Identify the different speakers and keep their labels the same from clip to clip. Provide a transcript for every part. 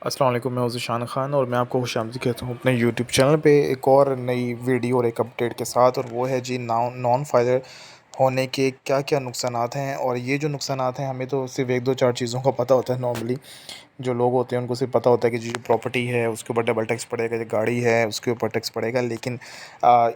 Speaker 1: अस्सलाम वालेकुम, मैं हूँ ज़ीशान ख़ान और मैं आपको खुशामदीद कहता हूँ अपने यूट्यूब चैनल पे एक और नई वीडियो और एक अपडेट के साथ। और वो है जी नॉन फाइलर होने के क्या क्या नुकसानात हैं। और ये जो नुकसानात हैं हमें तो सिर्फ एक दो चार चीज़ों का पता होता है नॉर्मली। जो लोग होते हैं उनको सिर्फ पता होता है कि जी जो प्रॉपर्टी है उसके ऊपर डबल टैक्स पड़ेगा, जो गाड़ी है उसके ऊपर टैक्स पड़ेगा। लेकिन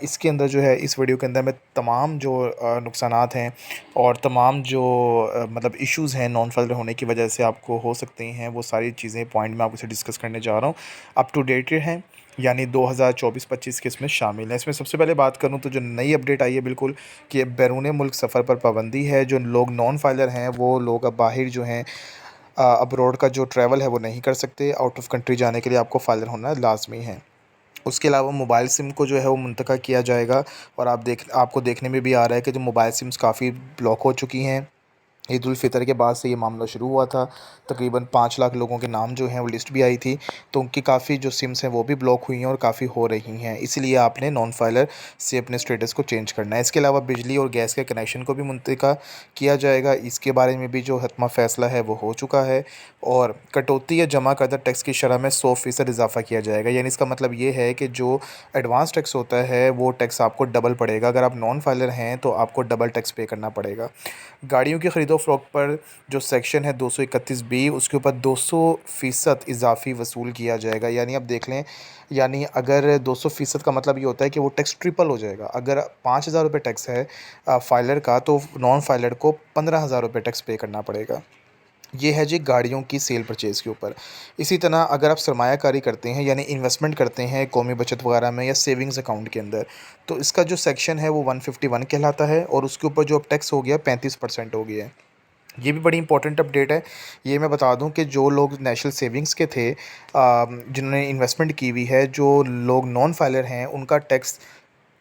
Speaker 1: इसके अंदर जो है इस वीडियो के अंदर मैं तमाम जो नुकसानात हैं और तमाम जो मतलब इश्यूज़ हैं नॉन फाइलर होने की वजह से आपको हो सकते हैं, वो सारी चीज़ें पॉइंट मैं आपसे डिस्कस करने जा रहा हूँ। अप टू डेट हैं, यानी 2024-25 के इसमें शामिल है। इसमें सबसे पहले बात करूँ तो जो नई अपडेट आई है बिल्कुल, कि बैरून मुल्क सफ़र पर पाबंदी है। जो लोग नॉन फाइलर हैं वो लोग अब बाहर जो हैं अब्रॉड का जो ट्रैवल है वो नहीं कर सकते। आउट ऑफ कंट्री जाने के लिए आपको फाइलर होना लाजमी है। उसके अलावा मोबाइल सिम को जो है वो मुंतका किया जाएगा। और आपको देखने में भी आ रहा है कि जो मोबाइल सिम्स काफ़ी ब्लॉक हो चुकी हैं। ईद उल फ़ितर के बाद से ये मामला शुरू हुआ था। तकरीबन 5 लाख लोगों के नाम जो हैं वो लिस्ट भी आई थी। तो उनकी काफ़ी जो सिम्स हैं वो भी ब्लॉक हुई हैं और काफ़ी हो रही हैं। इसलिए आपने नॉन फाइलर से अपने स्टेटस को चेंज करना है। इसके अलावा बिजली और गैस के कनेक्शन को भी मुंतका किया जाएगा। इसके बारे में भी जो हतमा फ़ैसला है वो हो चुका है। और कटौती या जमा करदा टैक्स की शरह में 100% इजाफ़ा किया जाएगा। यानी इसका मतलब ये है कि जो एडवांस टैक्स होता है वो टैक्स आपको डबल पड़ेगा। अगर आप नॉन फाइलर हैं तो आपको डबल टैक्स पे करना पड़ेगा। गाड़ियों की ख़रीदो फ़रोख्त पर जो सेक्शन है 231 बी, उसके ऊपर 200% इजाफ़ी वसूल किया जाएगा। यानी आप देख लें, यानी अगर 200% का मतलब ये होता है कि वो टैक्स ट्रिपल हो जाएगा। अगर 5,000 रुपये टैक्स है फाइलर का, तो नॉन फाइलर को 15,000 रुपये टैक्स पे करना पड़ेगा। ये है जी गाड़ियों की सेल परचेज़ के ऊपर। इसी तरह अगर आप सरमायाकारी करते हैं, यानी इन्वेस्टमेंट करते हैं कौमी बचत वगैरह में या सेविंग्स अकाउंट के अंदर, तो इसका जो सेक्शन है वो 151 कहलाता है। और उसके ऊपर जो अब टैक्स हो गया 35% हो गया है। ये भी बड़ी इंपॉर्टेंट अपडेट है। ये मैं बता दूं कि जो लोग नेशनल सेविंग्स के थे, जिन्होंने इन्वेस्टमेंट की हुई है, जो लोग नॉन फाइलर हैं, उनका टैक्स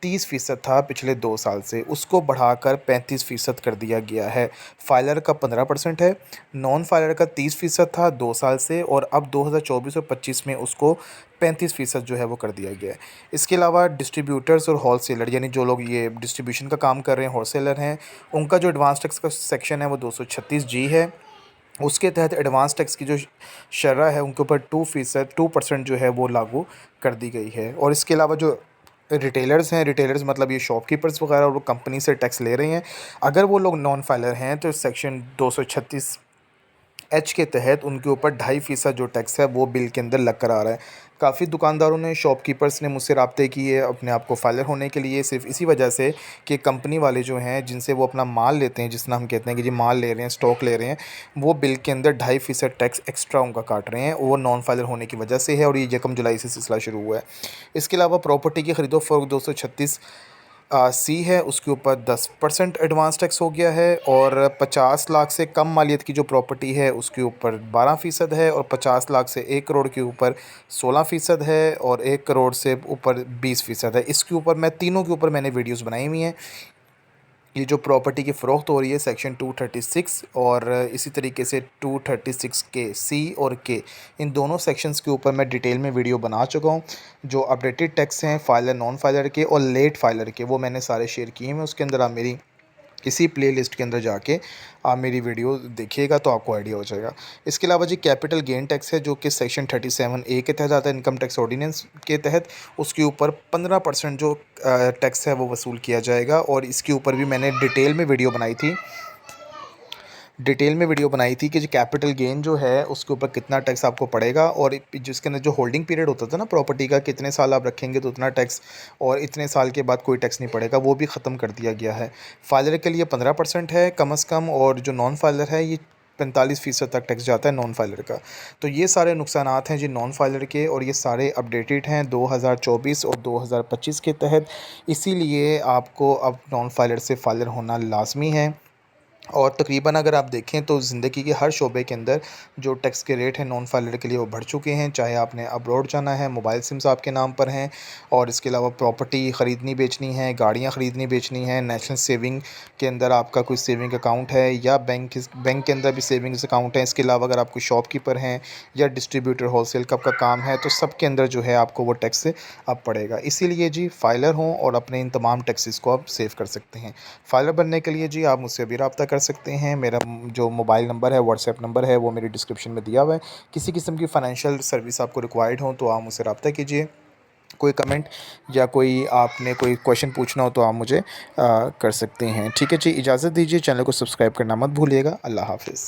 Speaker 1: 30% था पिछले 2 साल से, उसको बढ़ाकर 35% कर दिया गया है। फाइलर का 15% है, नॉन फाइलर का 30% था 2 साल से, और अब 2024 और 25 में उसको 35% जो है वो कर दिया गया है। इसके अलावा डिस्ट्रीब्यूटर्स और होलसेलर, यानी जो लोग ये डिस्ट्रीब्यूशन का काम कर रहे हैं, होलसेलर हैं, उनका जो एडवांस टैक्स का सेक्शन है वो 236 जी है। उसके तहत एडवांस टैक्स की जो शरह है उनके ऊपर 2% जो है वो लागू कर दी गई है। और इसके अलावा जो रिटेलर्स हैं, रिटेलर्स मतलब ये शॉपकीपर्स वगैरह, वो कंपनी से टैक्स ले रहे हैं, अगर वो लोग नॉन फाइलर हैं तो सेक्शन 236 H के तहत उनके ऊपर 2.5% जो टैक्स है वो बिल के अंदर लग कर आ रहा है। काफ़ी दुकानदारों ने, शॉपकीपर्स ने मुझसे राब्ते किए अपने आप को फाइलर होने के लिए, सिर्फ इसी वजह से कि कंपनी वाले जो हैं जिनसे वो अपना माल लेते हैं, जिस नाम हम कहते हैं कि जी माल ले रहे हैं, स्टॉक ले रहे हैं, वो बिल के अंदर 2.5% टैक्स एक्स्ट्रा उनका काट रहे हैं। वो नॉन फाइलर होने की वजह से है और ये 1 जुलाई से सिलसिला शुरू हुआ है। इसके अलावा प्रॉपर्टी की ख़रीदो फ़रोख्त 236 C है, उसके ऊपर 10% एडवांस टैक्स हो गया है। और 50 लाख से कम मालियत की जो प्रॉपर्टी है उसके ऊपर 12% है। और 50 लाख से 1 करोड़ के ऊपर 16% है। और 1 करोड़ से ऊपर 20% है। इसके ऊपर मैं तीनों के ऊपर मैंने वीडियोस बनाई हुई हैं। ये जो प्रॉपर्टी की फ़रोख्त हो रही है सेक्शन 236 और इसी तरीके से 236 के C और K, इन दोनों सेक्शंस के ऊपर मैं डिटेल में वीडियो बना चुका हूँ। जो अपडेटेड टैक्स हैं फाइलर, नॉन फाइलर के और लेट फाइलर के, वो मैंने सारे शेयर किए हैं। उसके अंदर आप मेरी इसी प्लेलिस्ट के अंदर जाके आप मेरी वीडियो देखिएगा तो आपको आइडिया हो जाएगा। इसके अलावा जी कैपिटल गेन टैक्स है, जो कि सेक्शन 37A के तहत आता है, इनकम टैक्स ऑर्डिनेंस के तहत। उसके ऊपर 15% जो टैक्स है वो वसूल किया जाएगा। और इसके ऊपर भी मैंने डिटेल में वीडियो बनाई थी कि जो कैपिटल गेन जो है उसके ऊपर कितना टैक्स आपको पड़ेगा। और जिसके अंदर जो होल्डिंग पीरियड होता था ना प्रॉपर्टी का, कितने साल आप रखेंगे तो उतना टैक्स, और इतने साल के बाद कोई टैक्स नहीं पड़ेगा, वो भी ख़त्म कर दिया गया है। फाइलर के लिए 15% है कम अज़ कम, और जो नॉन फाइलर है ये 45% तक टैक्स जाता है नॉन फाइलर का। तो ये सारे नुकसानात हैं जी नॉन फाइलर के, और ये सारे अपडेटेड हैं 2024 और 2025 के तहत। इसीलिए आपको अब नॉन फाइलर से फाइलर होना लाजमी है। और तकरीबन अगर आप देखें तो ज़िंदगी के हर शोबे के अंदर जो टैक्स के रेट हैं नॉन फाइलर के लिए वो बढ़ चुके हैं। चाहे आपने अब्रॉड जाना है, मोबाइल सिम्स आपके नाम पर हैं, और इसके अलावा प्रॉपर्टी ख़रीदनी बेचनी है, गाड़ियाँ ख़रीदनी बेचनी है, नेशनल सेविंग के अंदर आपका कोई सेविंग अकाउंट है, या बैंक के अंदर भी सेविंग्स अकाउंट है। इसके अलावा अगर आप कोई शॉपकीपर हैं या डिस्ट्रीब्यूटर होलसेल का आपका काम है, तो सब के अंदर जो है आपको वो टैक्स अब पड़ेगा। इसीलिए जी फाइलर हों और अपने इन तमाम टैक्सेस को आप सेव कर सकते हैं। फाइलर बनने के लिए जी आप मुझसे अभी रब्ता कर कर सकते हैं। मेरा जो मोबाइल नंबर है, व्हाट्सएप नंबर है, वो मेरी डिस्क्रिप्शन में दिया हुआ है। किसी किस्म की फ़ाइनेंशियल सर्विस आपको रिक्वायर्ड हो तो आप मुझसे रब्ता कीजिए। कोई कमेंट या कोई आपने कोई क्वेश्चन पूछना हो तो आप मुझे कर सकते हैं। ठीक है जी, इजाज़त दीजिए। चैनल को सब्सक्राइब करना मत भूलिएगा। अल्लाह हाफ़िज़।